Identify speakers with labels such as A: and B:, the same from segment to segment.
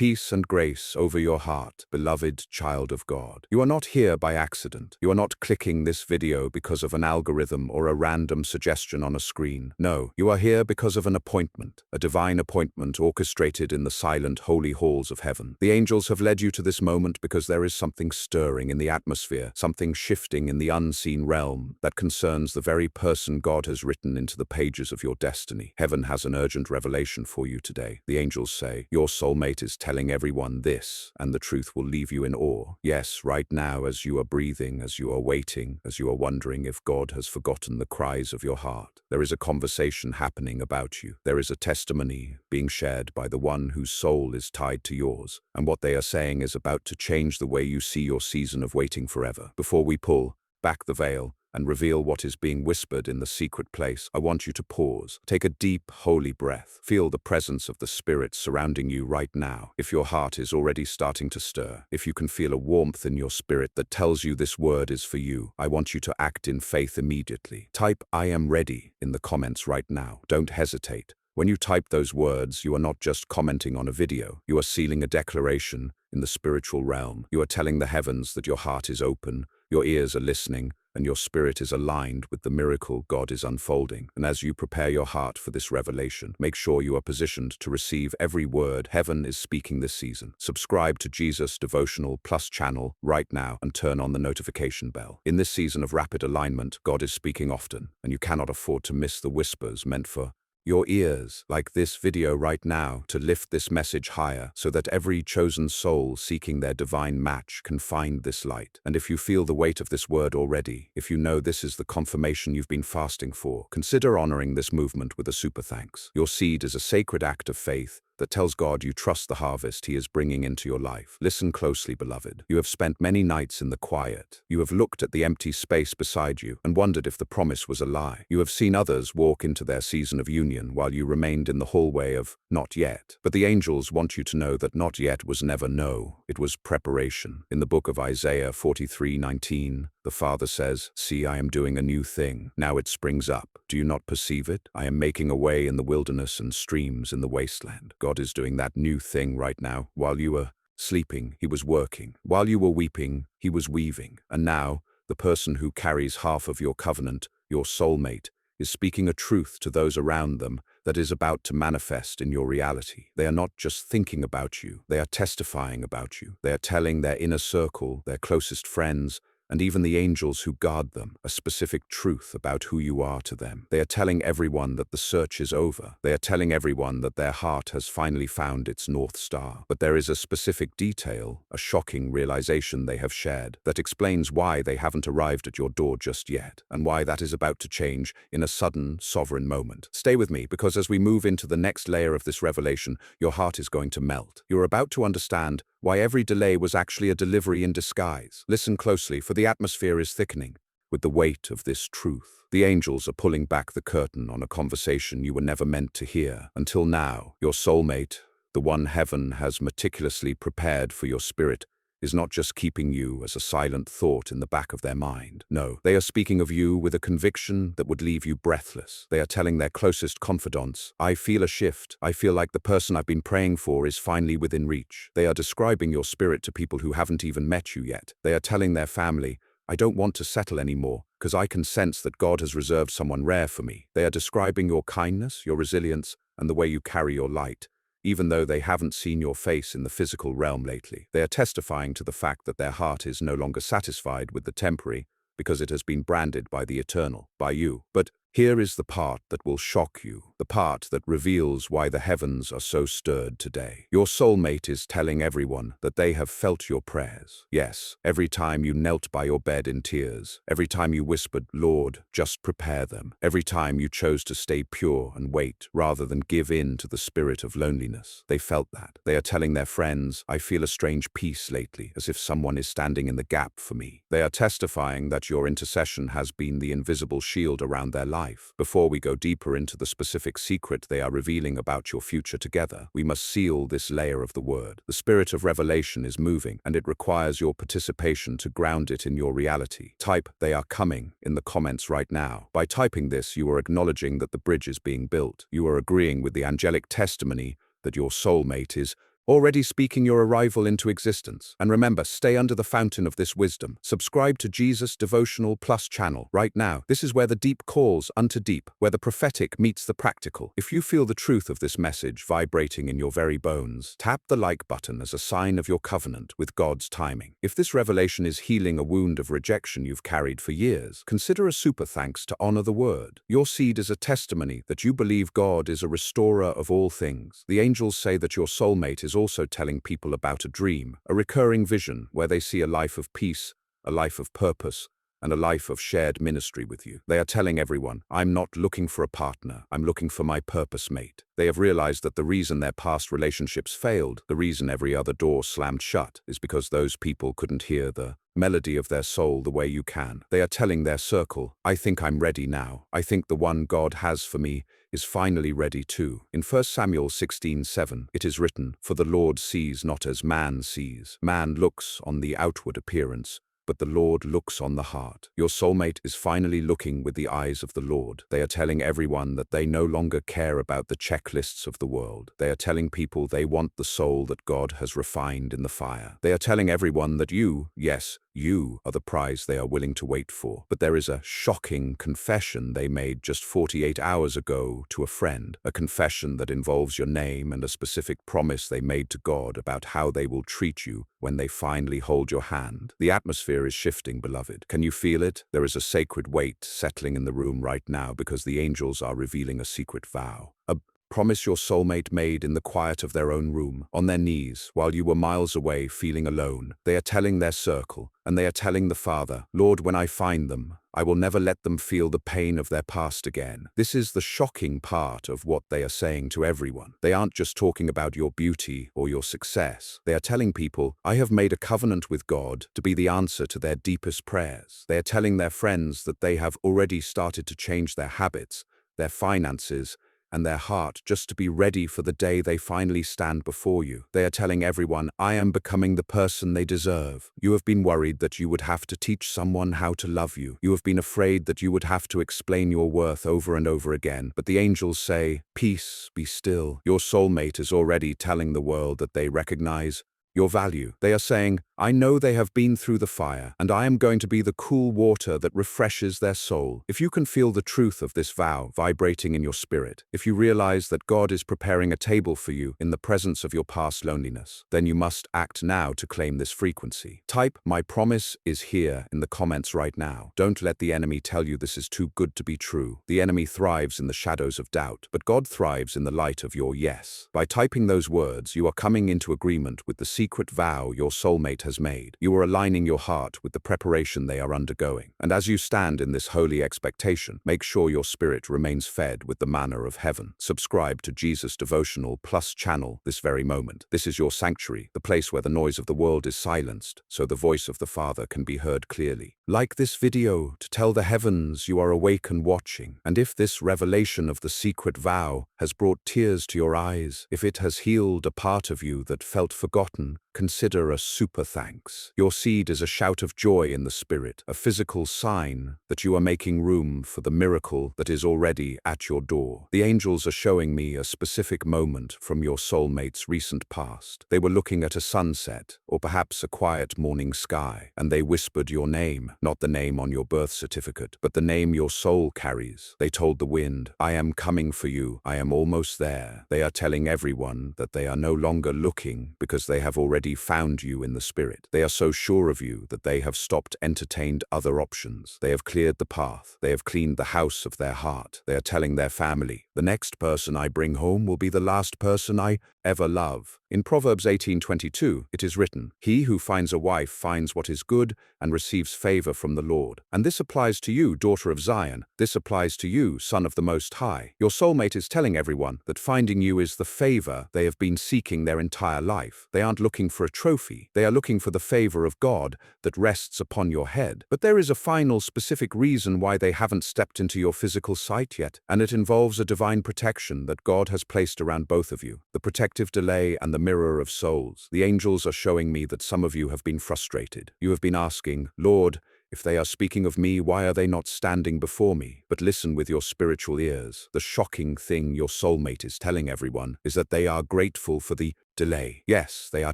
A: Peace and grace over your heart, beloved child of God. You are not here by accident. You are not clicking this video because of an algorithm or a random suggestion on a screen. No, you are here because of an appointment, a divine appointment orchestrated in the silent, holy halls of heaven. The angels have led you to this moment because there is something stirring in the atmosphere, something shifting in the unseen realm that concerns the very person God has written into the pages of your destiny. Heaven has an urgent revelation for you today. The angels say, your soulmate is telling everyone this, and the truth will leave you in awe. Yes, right now, as you are breathing, as you are waiting, as you are wondering if God has forgotten the cries of your heart, there is a conversation happening about you. There is a testimony being shared by the one whose soul is tied to yours, and what they are saying is about to change the way you see your season of waiting forever. Before we pull back the veil and reveal what is being whispered in the secret place, I want you to pause. Take a deep, holy breath. Feel the presence of the Spirit surrounding you right now. If your heart is already starting to stir, if you can feel a warmth in your spirit that tells you this word is for you, I want you to act in faith immediately. Type "I am ready" in the comments right now. Don't hesitate. When you type those words, you are not just commenting on a video. You are sealing a declaration in the spiritual realm. You are telling the heavens that your heart is open, your ears are listening, and your spirit is aligned with the miracle God is unfolding. And as you prepare your heart for this revelation, make sure you are positioned to receive every word heaven is speaking this season. Subscribe to Jesus Devotional Plus channel right now and turn on the notification bell. In this season of rapid alignment, God is speaking often, and you cannot afford to miss the whispers meant for your ears, like this video right now, to lift this message higher so that every chosen soul seeking their divine match can find this light. And if you feel the weight of this word already, if you know this is the confirmation you've been fasting for, consider honoring this movement with a super thanks. Your seed is a sacred act of faith that tells God you trust the harvest He is bringing into your life. Listen closely, beloved. You have spent many nights in the quiet. You have looked at the empty space beside you and wondered if the promise was a lie. You have seen others walk into their season of union while you remained in the hallway of not yet. But the angels want you to know that not yet was never no. It was preparation. In the book of Isaiah 43:19, the Father says, "See, I am doing a new thing. Now it springs up. Do you not perceive it? I am making a way in the wilderness and streams in the wasteland." God is doing that new thing right now. While you were sleeping, He was working. While you were weeping, He was weaving. And now, the person who carries half of your covenant, your soulmate, is speaking a truth to those around them that is about to manifest in your reality. They are not just thinking about you. They are testifying about you. They are telling their inner circle, their closest friends, and even the angels who guard them, a specific truth about who you are to them. They are telling everyone that the search is over. They are telling everyone that their heart has finally found its North Star. But there is a specific detail, a shocking realization they have shared, that explains why they haven't arrived at your door just yet, and why that is about to change in a sudden, sovereign moment. Stay with me, because as we move into the next layer of this revelation, your heart is going to melt. You're about to understand why every delay was actually a delivery in disguise. Listen closely, for the atmosphere is thickening with the weight of this truth. The angels are pulling back the curtain on a conversation you were never meant to hear. Until now, your soulmate, the one heaven has meticulously prepared for your spirit, is not just keeping you as a silent thought in the back of their mind. No, they are speaking of you with a conviction that would leave you breathless. They are telling their closest confidants, "I feel a shift. I feel like the person I've been praying for is finally within reach." They are describing your spirit to people who haven't even met you yet. They are telling their family, "I don't want to settle anymore, because I can sense that God has reserved someone rare for me." They are describing your kindness, your resilience, and the way you carry your light, even though they haven't seen your face in the physical realm lately. They are testifying to the fact that their heart is no longer satisfied with the temporary, because it has been branded by the eternal, by you. But here is the part that will shock you, the part that reveals why the heavens are so stirred today. Your soulmate is telling everyone that they have felt your prayers. Yes, every time you knelt by your bed in tears, every time you whispered, "Lord, just prepare them," every time you chose to stay pure and wait rather than give in to the spirit of loneliness. They felt that. They are telling their friends, "I feel a strange peace lately, as if someone is standing in the gap for me." They are testifying that your intercession has been the invisible shield around their life. Before we go deeper into the specific secret they are revealing about your future together, we must seal this layer of the word. The spirit of revelation is moving, and it requires your participation to ground it in your reality. Type "They are coming" in the comments right now. By typing this, you are acknowledging that the bridge is being built. You are agreeing with the angelic testimony that your soulmate is already speaking your arrival into existence. And remember, stay under the fountain of this wisdom. Subscribe to Jesus Devotional Plus channel right now. This is where the deep calls unto deep, where the prophetic meets the practical. If you feel the truth of this message vibrating in your very bones, tap the like button as a sign of your covenant with God's timing. If this revelation is healing a wound of rejection you've carried for years, consider a super thanks to honor the word. Your seed is a testimony that you believe God is a restorer of all things. The angels say that your soulmate is also telling people about a dream, a recurring vision where they see a life of peace, a life of purpose, and a life of shared ministry with you. They are telling everyone, I'm not looking for a partner, I'm looking for my purpose mate. They have realized that the reason their past relationships failed, the reason every other door slammed shut, is because those people couldn't hear the melody of their soul the way you can. They are telling their circle, I think I'm ready now. I think the one God has for me is finally ready too. In 1 Samuel 16:7, it is written, For the Lord sees not as man sees. Man looks on the outward appearance, but the Lord looks on the heart. Your soulmate is finally looking with the eyes of the Lord. They are telling everyone that they no longer care about the checklists of the world. They are telling people they want the soul that God has refined in the fire. They are telling everyone that you, yes, you are the prize they are willing to wait for. But there is a shocking confession they made just 48 hours ago to a friend, a confession that involves your name and a specific promise they made to God about how they will treat you when they finally hold your hand. The atmosphere is shifting, beloved. Can you feel it? There is a sacred weight settling in the room right now because the angels are revealing a secret vow. A promise your soulmate made in the quiet of their own room, on their knees, while you were miles away feeling alone. They are telling their circle, and they are telling the Father, Lord, when I find them, I will never let them feel the pain of their past again. This is the shocking part of what they are saying to everyone. They aren't just talking about your beauty or your success. They are telling people, I have made a covenant with God to be the answer to their deepest prayers. They are telling their friends that they have already started to change their habits, their finances, and their heart just to be ready for the day they finally stand before you. They are telling everyone, I am becoming the person they deserve. You have been worried that you would have to teach someone how to love you. You have been afraid that you would have to explain your worth over and over again. But the angels say, peace, be still. Your soulmate is already telling the world that they recognize your value. They are saying, I know they have been through the fire, and I am going to be the cool water that refreshes their soul. If you can feel the truth of this vow vibrating in your spirit, if you realize that God is preparing a table for you in the presence of your past loneliness, then you must act now to claim this frequency. Type, my promise is here in the comments right now. Don't let the enemy tell you this is too good to be true. The enemy thrives in the shadows of doubt, but God thrives in the light of your yes. By typing those words, you are coming into agreement with the secret vow your soulmate has made. You are aligning your heart with the preparation they are undergoing. And as you stand in this holy expectation, make sure your spirit remains fed with the manna of heaven. Subscribe to Jesus Devotional Plus channel this very moment. This is your sanctuary, the place where the noise of the world is silenced, so the voice of the Father can be heard clearly. Like this video to tell the heavens you are awake and watching. And if this revelation of the secret vow has brought tears to your eyes, if it has healed a part of you that felt forgotten, consider a super thanks. Your seed is a shout of joy in the spirit, a physical sign that you are making room for the miracle that is already at your door. The angels are showing me a specific moment from your soulmate's recent past. They were looking at a sunset, or perhaps a quiet morning sky, and they whispered your name, not the name on your birth certificate, but the name your soul carries. They told the wind, I am coming for you, I am almost there. They are telling everyone that they are no longer looking because they have already found you in the spirit. They are so sure of you that they have stopped entertained other options. They have cleared the path. They have cleaned the house of their heart. They are telling their family, the next person I bring home will be the last person I ever love. In Proverbs 18:22, it is written, He who finds a wife finds what is good and receives favor from the Lord. And this applies to you, daughter of Zion. This applies to you, son of the Most High. Your soulmate is telling everyone that finding you is the favor they have been seeking their entire life. They aren't looking for a trophy. They are looking for the favor of God that rests upon your head. But there is a final specific reason why they haven't stepped into your physical sight yet, and it involves a divine protection that God has placed around both of you. The protective delay and the mirror of souls. The angels are showing me that some of you have been frustrated. You have been asking, Lord, If they are speaking of me, why are they not standing before me? But listen with your spiritual ears. The shocking thing your soulmate is telling everyone is that they are grateful for the delay. Yes, they are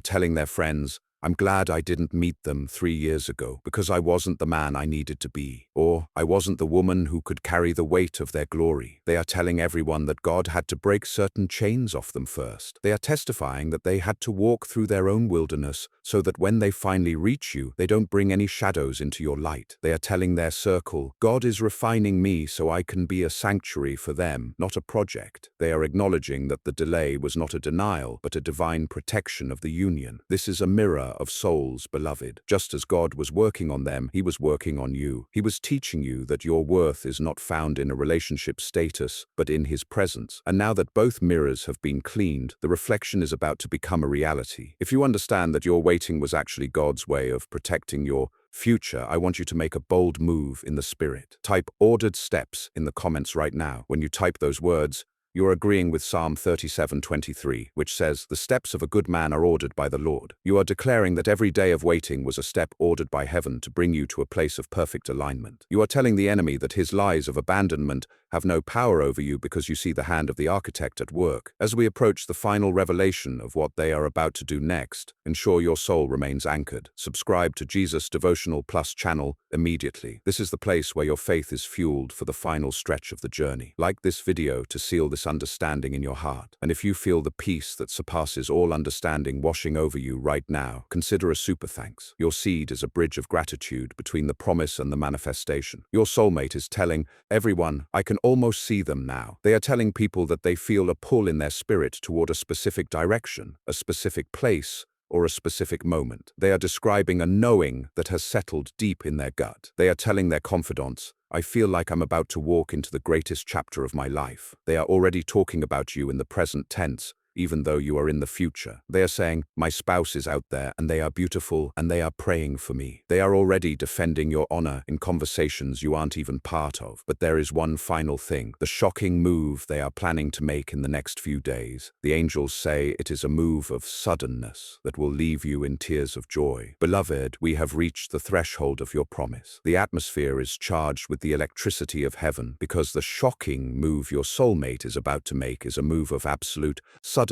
A: telling their friends, I'm glad I didn't meet them 3 years ago because I wasn't the man I needed to be, or I wasn't the woman who could carry the weight of their glory. They are telling everyone that God had to break certain chains off them first. They are testifying that they had to walk through their own wilderness so that when they finally reach you, they don't bring any shadows into your light. They are telling their circle, God is refining me so I can be a sanctuary for them, not a project. They are acknowledging that the delay was not a denial, but a divine protection of the union. This is a mirror of souls, beloved. Just as God was working on them, He was working on you. He was teaching you that your worth is not found in a relationship status, but in His presence. And now that both mirrors have been cleaned, the reflection is about to become a reality. If you understand that your waiting was actually God's way of protecting your future, I want you to make a bold move in the Spirit. Type ordered steps in the comments right now. When you type those words, you're agreeing with Psalm 37:23, which says, the steps of a good man are ordered by the Lord. You are declaring that every day of waiting was a step ordered by heaven to bring you to a place of perfect alignment. You are telling the enemy that his lies of abandonment have no power over you because you see the hand of the architect at work. As we approach the final revelation of what they are about to do next, ensure your soul remains anchored. Subscribe to Jesus Devotional Plus channel immediately. This is the place where your faith is fueled for the final stretch of the journey. Like this video to seal this understanding in your heart. And if you feel the peace that surpasses all understanding washing over you right now, consider a super thanks. Your seed is a bridge of gratitude between the promise and the manifestation. Your soulmate is telling everyone, I can almost see them now. They are telling people that they feel a pull in their spirit toward a specific direction, a specific place, or a specific moment. They are describing a knowing that has settled deep in their gut. They are telling their confidants, I feel like I'm about to walk into the greatest chapter of my life. They are already talking about you in the present tense, even though you are in the future. They are saying, my spouse is out there and they are beautiful and they are praying for me. They are already defending your honor in conversations you aren't even part of. But there is one final thing, the shocking move they are planning to make in the next few days. The angels say it is a move of suddenness that will leave you in tears of joy. Beloved, we have reached the threshold of your promise. The atmosphere is charged with the electricity of heaven because the shocking move your soulmate is about to make is a move of absolute suddenness.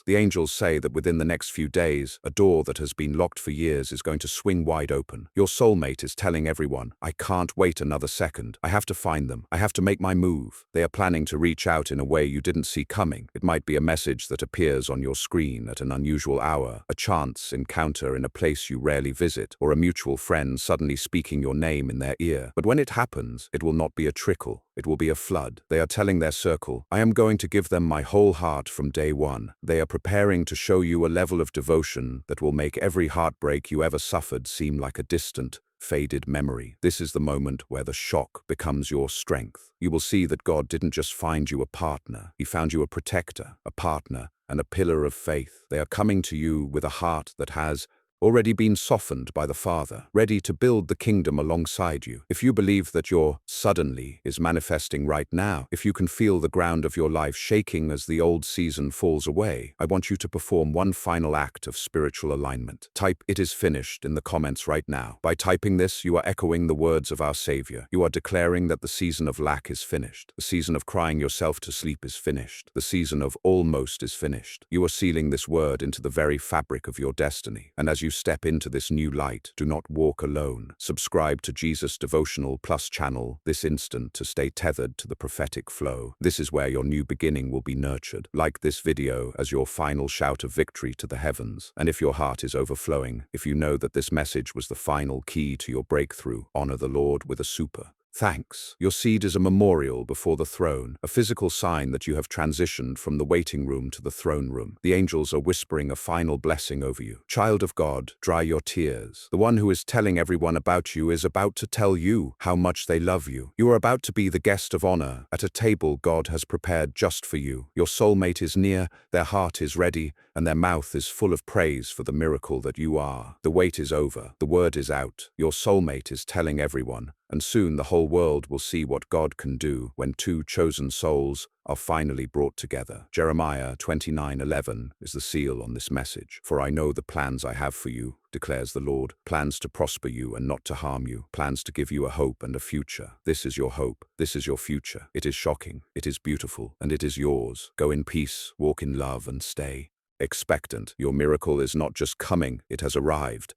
A: The angels say that within the next few days, a door that has been locked for years is going to swing wide open. Your soulmate is telling everyone, I can't wait another second. I have to find them. I have to make my move. They are planning to reach out in a way you didn't see coming. It might be a message that appears on your screen at an unusual hour, a chance encounter in a place you rarely visit, or a mutual friend suddenly speaking your name in their ear. But when it happens, it will not be a trickle. It will be a flood. They are telling their circle, I am going to give them my whole heart from day one. They are preparing to show you a level of devotion that will make every heartbreak you ever suffered seem like a distant, faded memory. This is the moment where the shock becomes your strength. You will see that God didn't just find you a partner. He found you a protector, a partner, and a pillar of faith. They are coming to you with a heart that has already been softened by the Father, ready to build the kingdom alongside you. If you believe that your suddenly is manifesting right now, if you can feel the ground of your life shaking as the old season falls away, I want you to perform one final act of spiritual alignment. Type "It is finished" in the comments right now. By typing this, you are echoing the words of our Savior. You are declaring that the season of lack is finished. The season of crying yourself to sleep is finished. The season of almost is finished. You are sealing this word into the very fabric of your destiny. And as you step into this new light, do not walk alone. Subscribe to Jesus Devotional Plus channel this instant to stay tethered to the prophetic flow. This is where your new beginning will be nurtured. Like this video as your final shout of victory to the heavens. And if your heart is overflowing, if you know that this message was the final key to your breakthrough, honor the Lord with a super thanks. Your seed is a memorial before the throne, a physical sign that you have transitioned from the waiting room to the throne room. The angels are whispering a final blessing over you. Child of God, dry your tears. The one who is telling everyone about you is about to tell you how much they love you. You are about to be the guest of honor at a table God has prepared just for you. Your soulmate is near, their heart is ready, and their mouth is full of praise for the miracle that you are. The wait is over. The word is out. Your soulmate is telling everyone, And soon the whole world will see what God can do when two chosen souls are finally brought together. Jeremiah 29:11 is the seal on this message. For I know the plans I have for you, declares the Lord, plans to prosper you and not to harm you, plans to give you a hope and a future. This is your hope. This is your future. It is shocking. It is beautiful. And it is yours. Go in peace, walk in love, and stay expectant. Your miracle is not just coming, it has arrived.